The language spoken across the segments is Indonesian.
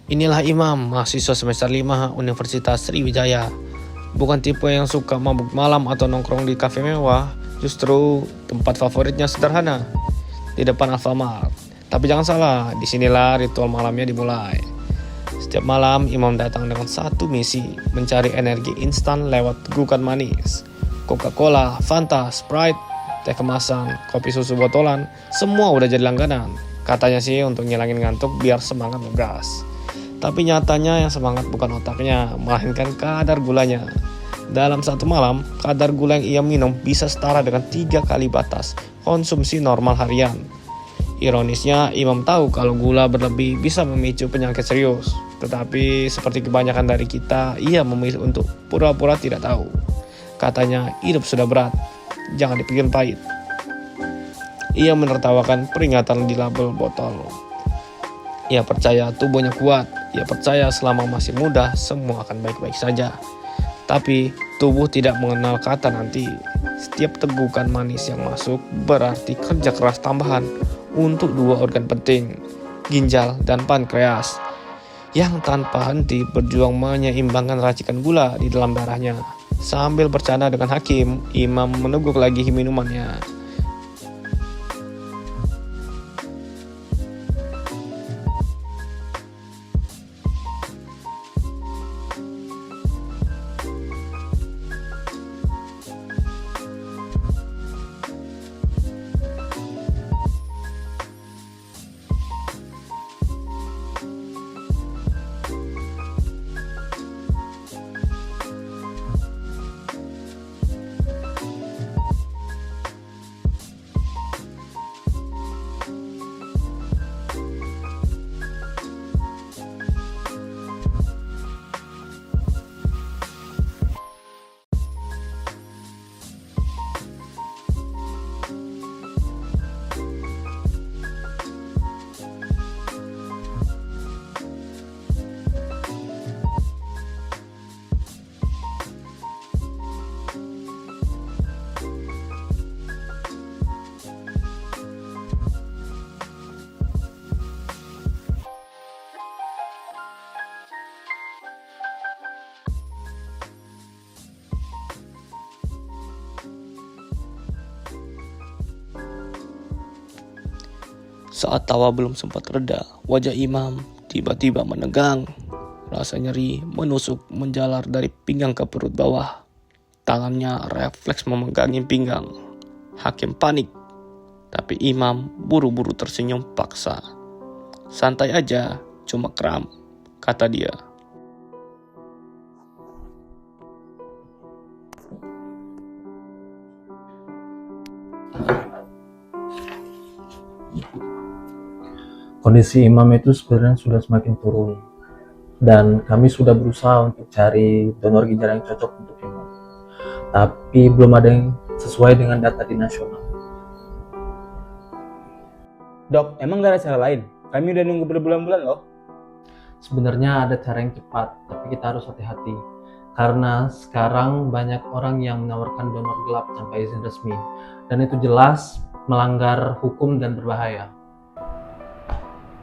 Inilah Imam, mahasiswa semester 5 Universitas Sriwijaya. Bukan tipe yang suka mabuk malam atau nongkrong di kafe mewah, justru tempat favoritnya sederhana, di depan Alfamart. Tapi jangan salah, disinilah ritual malamnya dimulai. Setiap malam, Imam datang dengan satu misi, mencari energi instan lewat tegukan manis. Coca-Cola, Fanta, Sprite, teh kemasan, kopi susu botolan, semua udah jadi langganan. Katanya sih untuk ngilangin ngantuk biar semangat ngegas. Tapi nyatanya yang semangat bukan otaknya, melainkan kadar gulanya. Dalam satu malam, kadar gula yang ia minum bisa setara dengan 3 kali batas konsumsi normal harian. Ironisnya, Imam tahu kalau gula berlebih bisa memicu penyakit serius. Tetapi seperti kebanyakan dari kita, ia memilih untuk pura-pura tidak tahu. Katanya, hidup sudah berat, jangan dipikir pahit. Ia menertawakan peringatan di label botol. Ia percaya tubuhnya kuat, ia percaya selama masih muda semua akan baik-baik saja. Tapi tubuh tidak mengenal kata nanti. Setiap tegukan manis yang masuk berarti kerja keras tambahan untuk 2 organ penting, ginjal dan pankreas, yang tanpa henti berjuang menyeimbangkan racikan gula di dalam darahnya. Sambil bercanda dengan Hakim, Imam meneguk lagi minumannya. Saat tawa belum sempat reda, wajah Imam tiba-tiba menegang. Rasa nyeri menusuk menjalar dari pinggang ke perut bawah. Tangannya refleks memegangi pinggang. Hakim panik, tapi Imam buru-buru tersenyum paksa. Santai aja, cuma kram, kata dia. Kondisi Imam itu sebenarnya sudah semakin turun dan kami sudah berusaha untuk cari donor ginjal yang cocok untuk Imam, tapi belum ada yang sesuai dengan data di nasional. Dok, emang gak ada cara lain? Kami udah nunggu berbulan-bulan loh. Sebenarnya ada cara yang cepat, tapi kita harus hati-hati karena sekarang banyak orang yang menawarkan donor gelap tanpa izin resmi, dan itu jelas melanggar hukum dan berbahaya.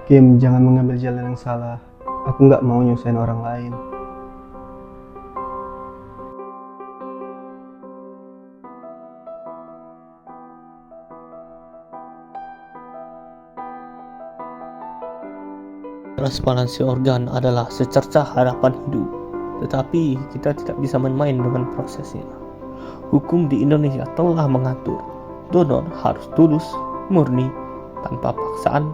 Kim, jangan mengambil jalan yang salah. Aku nggak mau nyusahin orang lain. Transplantasi organ adalah secercah harapan hidup, tetapi kita tidak bisa main-main dengan prosesnya. Hukum di Indonesia telah mengatur donor harus tulus, murni, tanpa paksaan,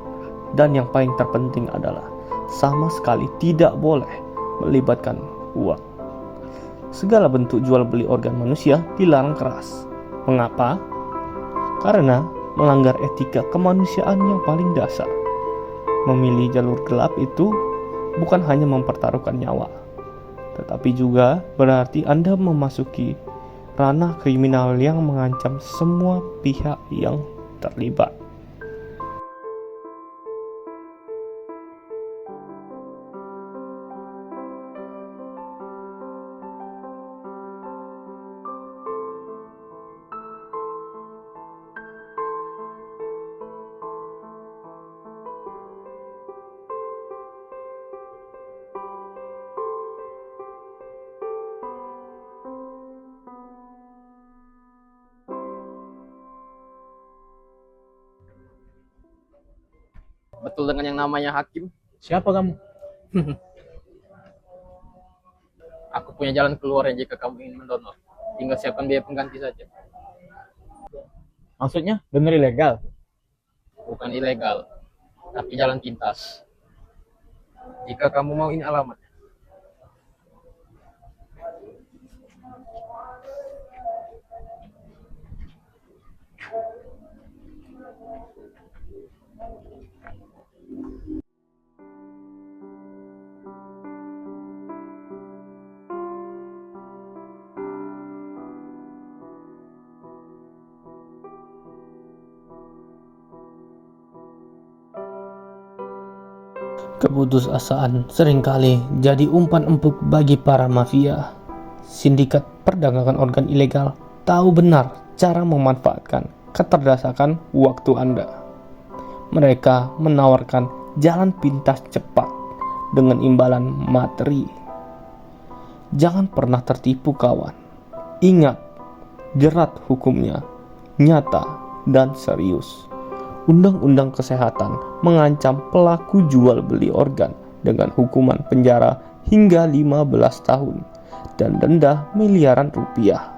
dan yang paling terpenting adalah sama sekali tidak boleh melibatkan uang. Segala bentuk jual beli organ manusia dilarang keras. Mengapa? Karena melanggar etika kemanusiaan yang paling dasar. Memilih jalur gelap itu bukan hanya mempertaruhkan nyawa, tetapi juga berarti Anda memasuki ranah kriminal yang mengancam semua pihak yang terlibat. betul dengan yang namanya Hakim. Siapa kamu? Aku punya jalan keluar jika kamu ingin mendonor. Tinggal siapkan biaya pengganti saja. Maksudnya donor ilegal? Bukan ilegal, tapi jalan pintas. Jika kamu mau, ini alamatnya. Keputusasaan seringkali jadi umpan empuk bagi para mafia. Sindikat perdagangan organ ilegal tahu benar cara memanfaatkan keterdesakan waktu Anda. Mereka menawarkan jalan pintas cepat dengan imbalan materi. Jangan pernah tertipu kawan. Ingat, jerat hukumnya nyata dan serius. Undang-undang Kesehatan mengancam pelaku jual beli organ dengan hukuman penjara hingga 15 tahun dan denda miliaran rupiah.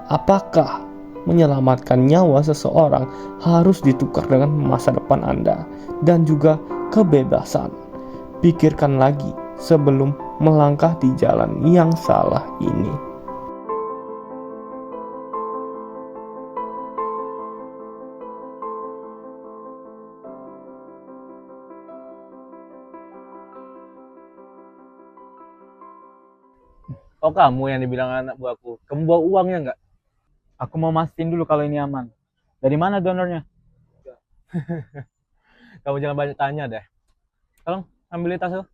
Apakah menyelamatkan nyawa seseorang harus ditukar dengan masa depan Anda dan juga kebebasan? Pikirkan lagi sebelum melangkah di jalan yang salah ini. Oh kamu yang dibilang anak buahku. Kamu bawa uangnya nggak? Aku mau mastiin dulu kalau ini aman. Dari mana donornya? Kamu jangan banyak tanya deh. Tolong ambil tas lo.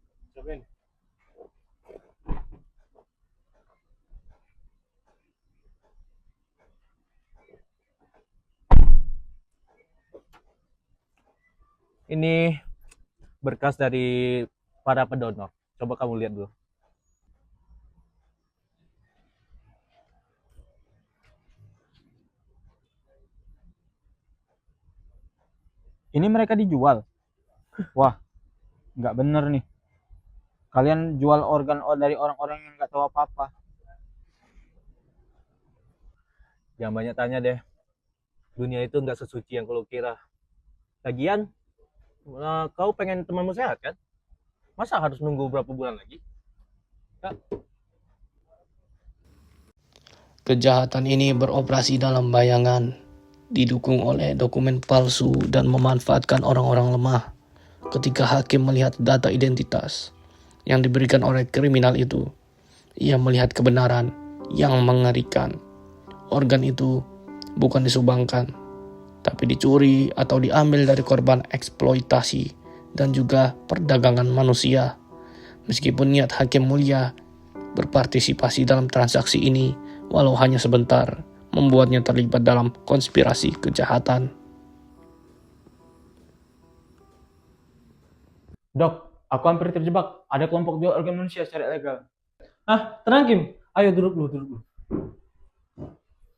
Ini berkas dari para pendonor. Coba kamu lihat dulu. Ini mereka dijual. Wah, nggak bener nih. Kalian jual organ dari orang-orang yang nggak tahu apa-apa. Jangan banyak tanya deh. Dunia itu nggak sesuci yang kau kira. Lagian, kau pengen temanmu sehat kan? Masa harus nunggu berapa bulan lagi? Ya. Kejahatan ini beroperasi dalam bayangan, didukung oleh dokumen palsu dan memanfaatkan orang-orang lemah. Ketika hakim melihat data identitas yang diberikan oleh kriminal itu, ia melihat kebenaran yang mengerikan. Organ itu bukan disumbangkan, tapi dicuri atau diambil dari korban eksploitasi dan juga perdagangan manusia. Meskipun niat hakim mulia berpartisipasi dalam transaksi ini, walau hanya sebentar, membuatnya terlibat dalam konspirasi kejahatan. Dok, aku hampir terjebak. Ada kelompok jual organ manusia secara ilegal. Tenang Kim, ayo duduk dulu.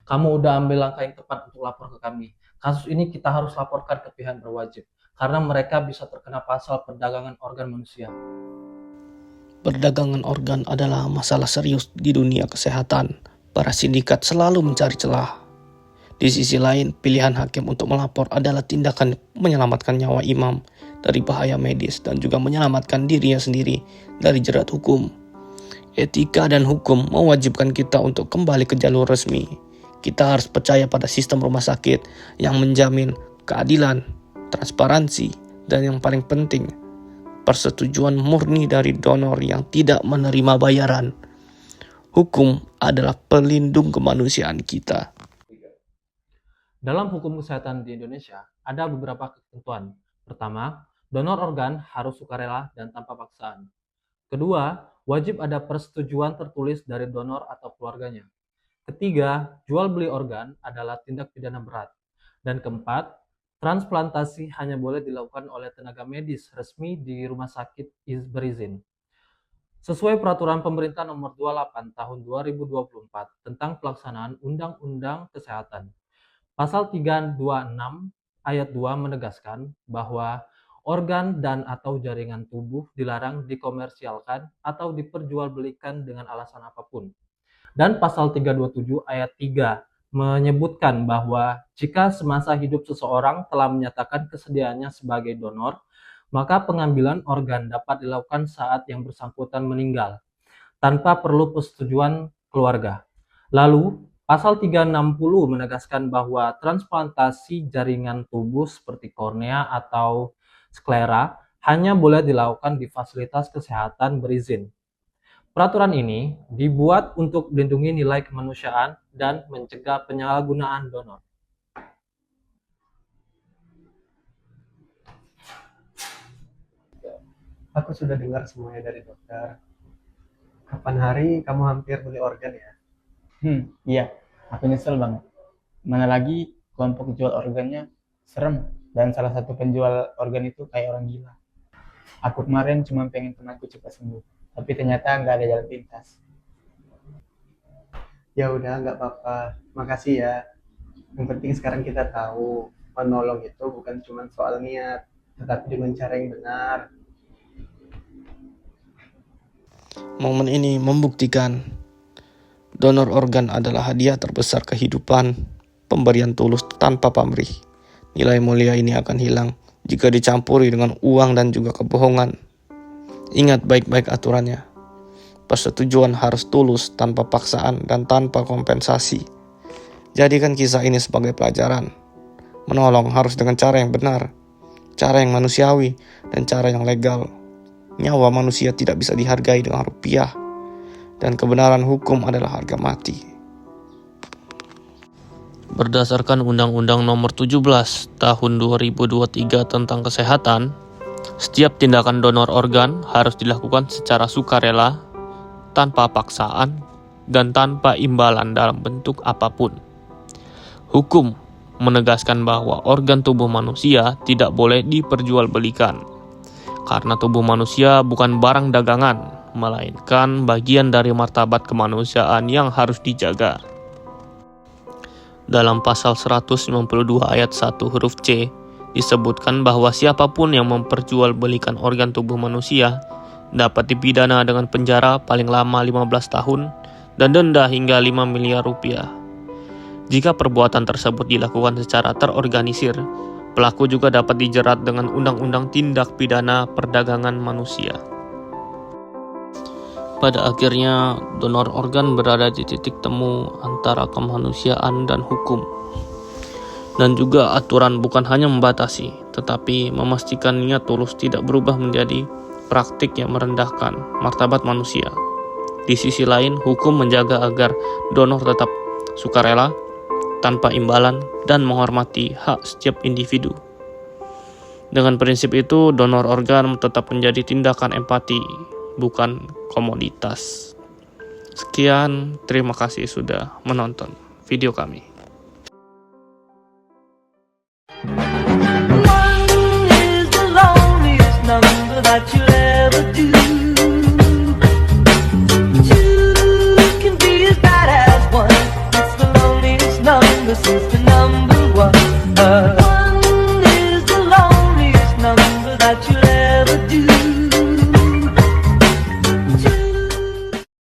Kamu udah ambil langkah yang tepat untuk lapor ke kami. Kasus ini kita harus laporkan ke pihak berwajib, karena mereka bisa terkena pasal perdagangan organ manusia. Perdagangan organ adalah masalah serius di dunia kesehatan. Para sindikat selalu mencari celah. Di sisi lain, pilihan hakim untuk melapor adalah tindakan menyelamatkan nyawa imam dari bahaya medis dan juga menyelamatkan dirinya sendiri dari jerat hukum. Etika dan hukum mewajibkan kita untuk kembali ke jalur resmi. Kita harus percaya pada sistem rumah sakit yang menjamin keadilan, transparansi, dan yang paling penting, persetujuan murni dari donor yang tidak menerima bayaran. Hukum adalah pelindung kemanusiaan kita. Dalam hukum kesehatan di Indonesia, ada beberapa ketentuan. Pertama, donor organ harus sukarela dan tanpa paksaan. Kedua, wajib ada persetujuan tertulis dari donor atau keluarganya. Ketiga, jual beli organ adalah tindak pidana berat. Dan keempat, transplantasi hanya boleh dilakukan oleh tenaga medis resmi di rumah sakit berizin. Sesuai peraturan pemerintah nomor 28 tahun 2024 tentang pelaksanaan Undang-Undang Kesehatan. Pasal 326 ayat 2 menegaskan bahwa Organ dan atau jaringan tubuh dilarang dikomersialkan atau diperjualbelikan dengan alasan apapun. Dan pasal 327 ayat 3 menyebutkan bahwa jika semasa hidup seseorang telah menyatakan kesediaannya sebagai donor, maka pengambilan organ dapat dilakukan saat yang bersangkutan meninggal, tanpa perlu persetujuan keluarga. Lalu, pasal 360 menegaskan bahwa transplantasi jaringan tubuh seperti kornea atau sklera hanya boleh dilakukan di fasilitas kesehatan berizin. Peraturan ini dibuat untuk melindungi nilai kemanusiaan dan mencegah penyalahgunaan donor. Aku sudah dengar semuanya dari dokter. Kapan hari kamu hampir beli organ ya? Iya, aku nyesel banget. Mana lagi kelompok jual organnya serem, dan salah satu penjual organ itu kayak orang gila. Aku kemarin cuma pengen temanku cepat sembuh, tapi ternyata nggak ada jalan pintas. Ya udah, nggak apa-apa. Makasih ya. Yang penting sekarang kita tahu menolong itu bukan cuma soal niat, tetapi dengan cara yang benar. Momen ini membuktikan donor organ adalah hadiah terbesar kehidupan, pemberian tulus tanpa pamrih. Nilai mulia ini akan hilang jika dicampuri dengan uang dan juga kebohongan. Ingat baik-baik aturannya. Persetujuan harus tulus, tanpa paksaan dan tanpa kompensasi. Jadikan kisah ini sebagai pelajaran. Menolong harus dengan cara yang benar, cara yang manusiawi, dan cara yang legal. Nyawa manusia tidak bisa dihargai dengan rupiah, dan kebenaran hukum adalah harga mati. Berdasarkan Undang-Undang Nomor 17 Tahun 2023 tentang Kesehatan, setiap tindakan donor organ harus dilakukan secara sukarela, tanpa paksaan, dan tanpa imbalan dalam bentuk apapun. Hukum menegaskan bahwa organ tubuh manusia tidak boleh diperjualbelikan, karena tubuh manusia bukan barang dagangan, melainkan bagian dari martabat kemanusiaan yang harus dijaga. Dalam pasal 192 ayat 1 huruf C, disebutkan bahwa siapapun yang memperjualbelikan organ tubuh manusia dapat dipidana dengan penjara paling lama 15 tahun dan denda hingga 5 miliar rupiah. Jika perbuatan tersebut dilakukan secara terorganisir, pelaku juga dapat dijerat dengan Undang-Undang Tindak Pidana Perdagangan Manusia. Pada akhirnya, donor organ berada di titik temu antara kemanusiaan dan hukum. Dan juga aturan bukan hanya membatasi, tetapi memastikan niat tulus tidak berubah menjadi praktik yang merendahkan martabat manusia. Di sisi lain, hukum menjaga agar donor tetap sukarela, tanpa imbalan, dan menghormati hak setiap individu. Dengan prinsip itu, donor organ tetap menjadi tindakan empati, bukan komoditas. Sekian, terima kasih sudah menonton video kami. One is the loneliest number that you'll ever do. Two can be as bad as one. It's the loneliest number since the number one. One is the loneliest number that you'll ever do.